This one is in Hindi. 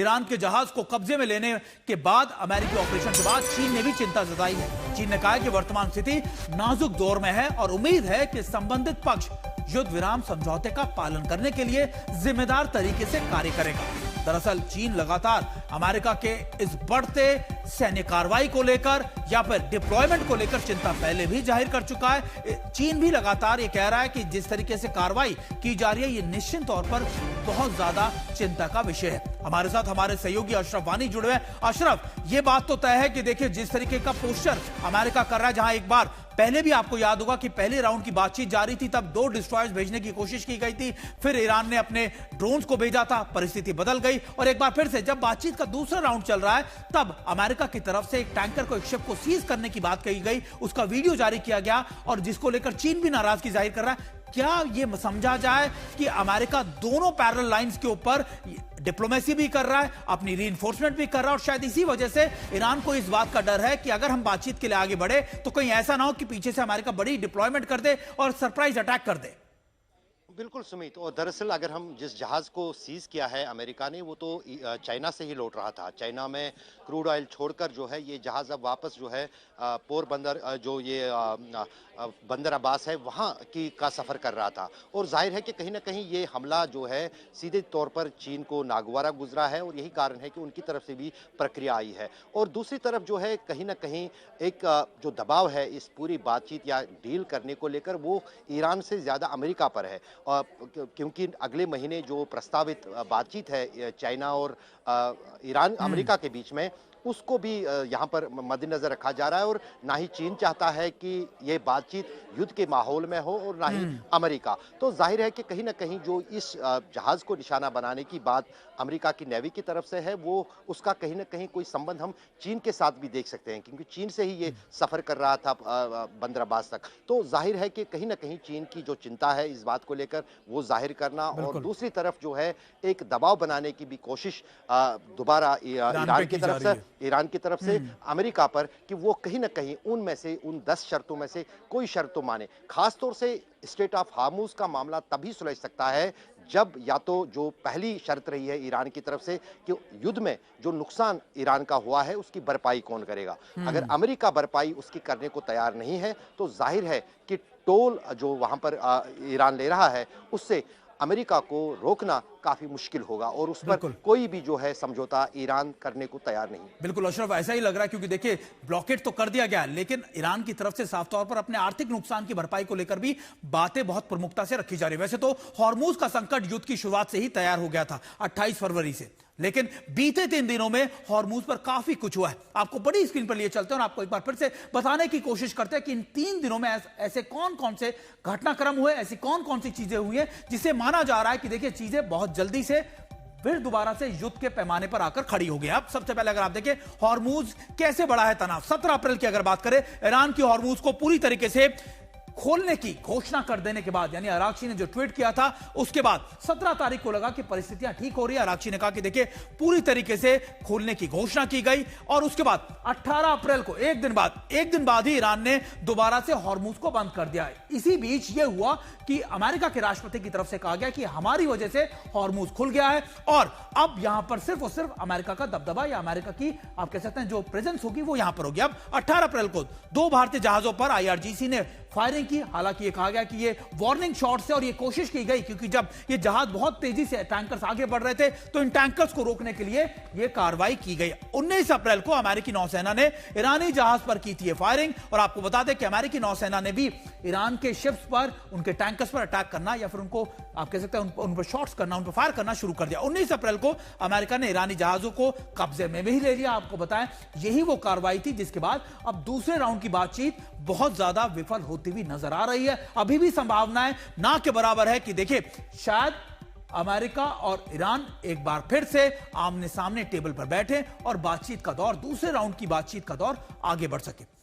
ईरान के जहाज को कब्जे में लेने के बाद अमेरिकी ऑपरेशन के बाद चीन ने भी चिंता जताई है। चीन ने कहा है कि वर्तमान स्थिति नाजुक दौर में है और उम्मीद है कि संबंधित पक्ष युद्ध विराम समझौते का पालन करने के लिए जिम्मेदार तरीके से कार्य करेगा। दरअसल चीन लगातार अमेरिका के इस बढ़ते सैन्य कार्रवाई को लेकर या फिर डिप्लॉयमेंट को लेकर चिंता पहले भी जाहिर कर चुका है। चीन भी लगातार ये कह रहा है कि जिस तरीके से कार्रवाई की जा रही है ये निश्चित तौर पर बहुत ज्यादा चिंता का विषय है। हमारे साथ हमारे सहयोगी अशरफ वानी जुड़े हैं। अशरफ, ये बात तो तय है कि देखिए जिस तरीके का पोस्टर अमेरिका कर रहा है, जहां एक बार पहले भी आपको याद होगा कि पहले राउंड की बातचीत जारी थी, तब 2 डिस्ट्रॉयर्स भेजने की कोशिश की गई थी, फिर ईरान ने अपने ड्रोन्स को भेजा था, परिस्थिति बदल गई और एक बार फिर से जब बातचीत का दूसरा राउंड चल रहा है तब अमेरिका की तरफ से एक टैंकर को, एक शिप को सीज करने की बात कही गई, उसका वीडियो जारी किया गया और जिसको लेकर चीन भी नाराजगी जाहिर कर रहा है। क्या यह समझा जाए कि अमेरिका दोनों पैरेलल लाइंस के ऊपर डिप्लोमेसी भी कर रहा है, अपनी रीइंफोर्समेंट भी कर रहा है और शायद इसी वजह से ईरान को इस बात का डर है कि अगर हम बातचीत के लिए आगे बढ़े तो कहीं ऐसा ना हो कि पीछे से अमेरिका बड़ी डिप्लॉयमेंट कर दे और सरप्राइज अटैक कर दे। बिल्कुल सुमित, और दरअसल अगर हम जिस जहाज को सीज किया है अमेरिका ने, वो तो चाइना से ही लौट रहा था। चाइना में क्रूड ऑयल छोड़कर जो है ये जहाज अब वापस जो है पोरबंदर, जो ये बंदर अब्बास है, वहाँ का सफ़र कर रहा था। और जाहिर है कि कहीं ना कहीं ये हमला जो है सीधे तौर पर चीन को नागवारा गुजरा है और यही कारण है कि उनकी तरफ से भी प्रक्रिया आई है। और दूसरी तरफ जो है कहीं ना कहीं एक जो दबाव है इस पूरी बातचीत या डील करने को लेकर, वो ईरान से ज़्यादा अमेरिका पर है, क्योंकि अगले महीने जो प्रस्तावित बातचीत है चाइना और ईरान अमेरिका के बीच में, उसको भी यहाँ पर मद्देनजर रखा जा रहा है। और ना ही चीन चाहता है कि ये बातचीत युद्ध के माहौल में हो और ना ही अमेरिका। तो जाहिर है कि कहीं ना कहीं जो इस जहाज को निशाना बनाने की बात अमेरिका की नेवी की तरफ से है, वो उसका कहीं ना कहीं कोई संबंध हम चीन के साथ भी देख सकते हैं, क्योंकि चीन से ही ये सफर कर रहा था बंदर अब्बास तक। तो जाहिर है कि कहीं ना कहीं चीन की जो चिंता है इस बात को लेकर वो जाहिर करना, और दूसरी तरफ जो है एक दबाव बनाने की भी कोशिश दोबारा ईरान की तरफ से अमेरिका पर, कि वो कहीं ना कहीं उनमें से उन 10 शर्तों में से कोई शर्त तो माने। खासतौर से स्ट्रेट ऑफ हार्मुज का मामला तभी सुलझ सकता है जब या तो जो पहली शर्त रही है ईरान की तरफ से कि युद्ध में जो नुकसान ईरान का हुआ है उसकी भरपाई कौन करेगा। अगर अमेरिका भरपाई उसकी करने को तैयार नहीं है तो जाहिर है कि टोल जो वहां पर ईरान ले रहा है उससे अमेरिका को रोकना काफी मुश्किल होगा और उस पर कोई भी जो है समझौता ईरान करने को तैयार नहीं। बिल्कुल अशरफ, ऐसा ही लग रहा है, क्योंकि देखिए ब्लॉकेट तो कर दिया गया लेकिन ईरान की तरफ से साफ तौर पर अपने आर्थिक नुकसान की भरपाई को लेकर भी बातें बहुत प्रमुखता से रखी जा रही है। वैसे तो हॉर्मुज का संकट युद्ध की शुरुआत से ही तैयार हो गया था 28 फरवरी से, लेकिन बीते 3 दिनों में हॉर्मुज पर काफी कुछ हुआ है। आपको बड़ी स्क्रीन पर लिए चलते हैं और आपको एक बार फिर से बताने की कोशिश करते हैं कि इन 3 दिनों में ऐसे कौन कौन से घटनाक्रम हुए, ऐसी कौन कौन सी चीजें हुई हैं जिसे माना जा रहा है कि देखिए चीजें बहुत जल्दी से फिर दोबारा से युद्ध के पैमाने पर आकर खड़ी हो गई। अब सबसे पहले अगर आप देखें हॉर्मुज कैसे बढ़ा है तनाव। 17 अप्रैल की अगर बात करें, ईरान की हॉर्मुज को पूरी तरीके से खोलने की घोषणा कर देने के बाद, यानी अरागची ने जो ट्वीट किया था उसके बाद 17 तारीख को लगा कि परिस्थितियां ठीक हो रही है। अरागची ने कहा कि देखिए पूरी तरीके से खोलने की घोषणा की गई और उसके बाद 18 अप्रैल को एक दिन बाद ही ईरान ने दोबारा से हॉर्मुज को बंद कर दिया। इसी बीच यह हुआ कि अमेरिका के राष्ट्रपति की तरफ से कहा गया कि हमारी वजह से हॉर्मुज खुल गया है और अब यहां पर सिर्फ और सिर्फ अमेरिका का दबदबा या अमेरिका की आप कह सकते हैं जो प्रेजेंस होगी वो यहां पर होगी। अब 18 अप्रैल को 2 भारतीय जहाजों पर IRGC ने फायरिंग की। हालांकि ये कहा गया कि ये वार्निंग शॉट से और ये कोशिश की गई क्योंकि जब ये जहाज बहुत तेजी से टैंकर्स आगे बढ़ रहे थे तो इन टैंकर्स को रोकने के लिए ये कार्रवाई की गई। 19 अप्रैल को अमेरिकी नौसेना ने ईरानी जहाज पर की थी फायरिंग और आपको बता दें कि अमेरिकी नौसेना ने भी ईरान के शिप्स पर, उनके टैंकर्स पर अटैक करना या फिर उनको आप कह सकते हैं उन पर शॉट्स करना, उन पर फायर करना शुरू कर दिया। 19 अप्रैल को अमेरिका ने ईरानी जहाजों को कब्जे में भी ले लिया। आपको बताएं यही वो कार्रवाई थी जिसके बाद अब दूसरे राउंड की बातचीत बहुत ज्यादा विफल होती हुई नजर आ रही है। अभी भी संभावनाएं ना के बराबर है कि देखिए शायद अमेरिका और ईरान एक बार फिर से आमने सामने टेबल पर बैठे और बातचीत का दौर, दूसरे राउंड की बातचीत का दौर आगे बढ़ सके।